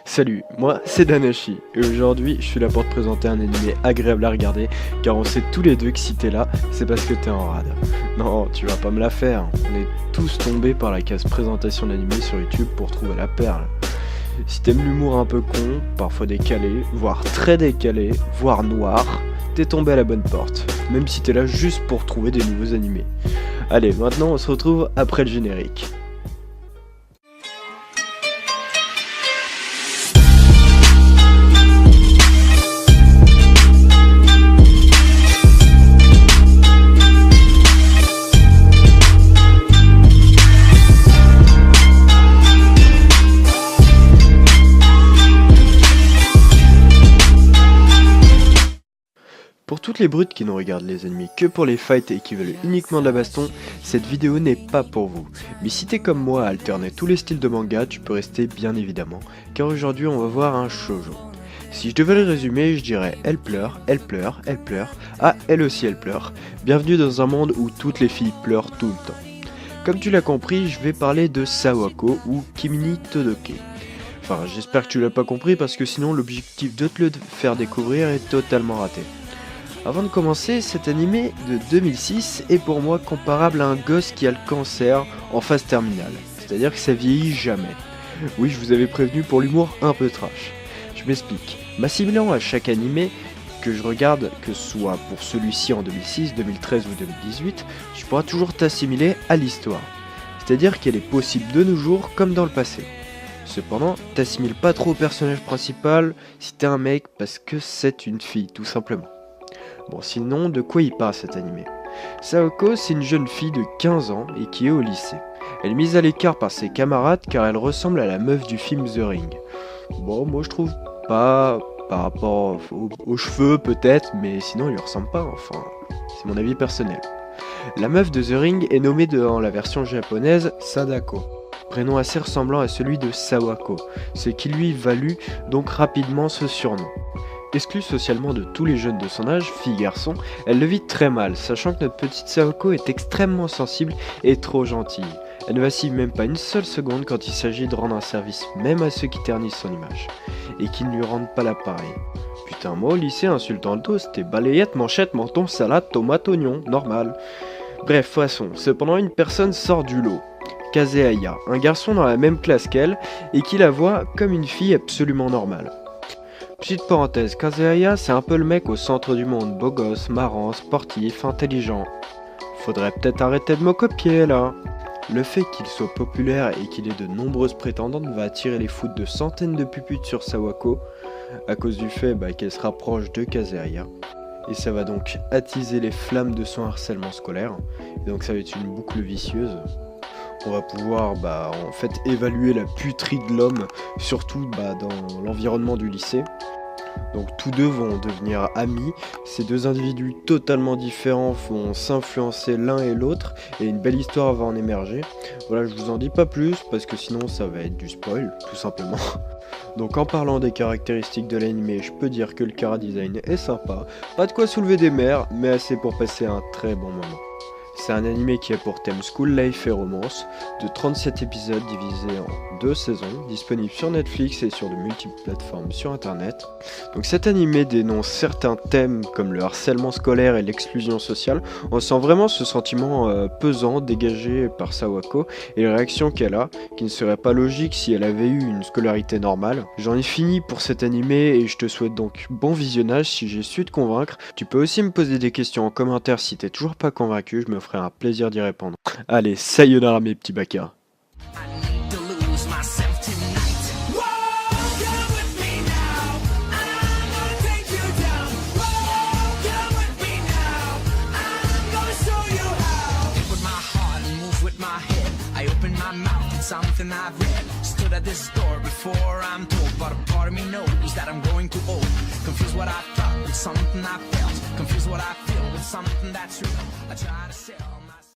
Salut, moi c'est Danashi et aujourd'hui je suis là pour te présenter un animé agréable à regarder car on sait tous les deux que si t'es là, c'est parce que t'es en rade. Non, tu vas pas me la faire, on est tous tombés par la case présentation d'animé sur YouTube pour trouver la perle. Si t'aimes l'humour un peu con, parfois décalé, voire très décalé, voire noir, t'es tombé à la bonne porte, même si t'es là juste pour trouver des nouveaux animés. Allez, maintenant on se retrouve après le générique. Pour toutes les brutes qui ne regardent les ennemis que pour les fights et qui veulent uniquement de la baston, cette vidéo n'est pas pour vous. Mais si t'es comme moi à alterner tous les styles de manga, tu peux rester bien évidemment, car aujourd'hui on va voir un shoujo. Si je devais le résumer, je dirais elle pleure, elle pleure, elle pleure, ah elle aussi elle pleure. Bienvenue dans un monde où toutes les filles pleurent tout le temps. Comme tu l'as compris, je vais parler de Sawako ou Kimi Todoke. Enfin j'espère que tu l'as pas compris parce que sinon l'objectif de te le faire découvrir est totalement raté. Avant de commencer, cet animé de 2006 est pour moi comparable à un gosse qui a le cancer en phase terminale, c'est-à-dire que ça vieillit jamais. Oui, je vous avais prévenu pour l'humour un peu trash. Je m'explique. M'assimilant à chaque animé que je regarde, que ce soit pour celui-ci en 2006, 2013 ou 2018, tu pourras toujours t'assimiler à l'histoire. C'est-à-dire qu'elle est possible de nos jours comme dans le passé. Cependant, t'assimiles pas trop au personnage principal si t'es un mec parce que c'est une fille, tout simplement. Bon, sinon, de quoi il parle cet animé? Sawako, c'est une jeune fille de 15 ans et qui est au lycée. Elle est mise à l'écart par ses camarades car elle ressemble à la meuf du film The Ring. Bon, moi je trouve pas, par rapport aux cheveux peut-être, mais sinon il lui ressemble pas, enfin, c'est mon avis personnel. La meuf de The Ring est nommée dans la version japonaise Sadako, prénom assez ressemblant à celui de Sawako, ce qui lui valut donc rapidement ce surnom. Exclue socialement de tous les jeunes de son âge, fille-garçon, elle le vit très mal, sachant que notre petite Sawako est extrêmement sensible et trop gentille. Elle ne vacille même pas une seule seconde quand il s'agit de rendre un service même à ceux qui ternissent son image, et qui ne lui rendent pas l'appareil. Putain, moi au lycée, insultant le dos, c'était balayette, manchette, menton, salade, tomate, oignon, normal. Bref, façon, cependant une personne sort du lot. Kazeaya, un garçon dans la même classe qu'elle, et qui la voit comme une fille absolument normale. Petite parenthèse, Kazeaya c'est un peu le mec au centre du monde, beau gosse, marrant, sportif, intelligent. Faudrait peut-être arrêter de me copier là. Le fait qu'il soit populaire et qu'il ait de nombreuses prétendantes va attirer les foudres de centaines de puputes sur Sawako, à cause du fait qu'elle se rapproche de Kazeaya. Et ça va donc attiser les flammes de son harcèlement scolaire, et donc ça va être une boucle vicieuse. On va pouvoir en fait évaluer la puterie de l'homme, surtout dans l'environnement du lycée. Donc tous deux vont devenir amis, ces deux individus totalement différents vont s'influencer l'un et l'autre, et une belle histoire va en émerger. Voilà, je vous en dis pas plus, parce que sinon ça va être du spoil, tout simplement. Donc en parlant des caractéristiques de l'anime, je peux dire que le chara-design est sympa, pas de quoi soulever des mers, mais assez pour passer un très bon moment. C'est un animé qui a pour thème School Life et romance, de 37 épisodes divisés en 2 saisons, disponible sur Netflix et sur de multiples plateformes sur internet. Donc cet animé dénonce certains thèmes comme le harcèlement scolaire et l'exclusion sociale. On sent vraiment ce sentiment pesant dégagé par Sawako et les réactions qu'elle a, qui ne seraient pas logiques si elle avait eu une scolarité normale. J'en ai fini pour cet animé et je te souhaite donc bon visionnage si j'ai su te convaincre. Tu peux aussi me poser des questions en commentaire si t'es toujours pas convaincu, je me ferai un plaisir d'y répondre. Allez, sayonara mes petits bakas. Something I've read, stood at this door before I'm told, but a part of me knows that I'm going too old. Confuse what I thought with something I felt, confuse what I feel with something that's real. I try to sell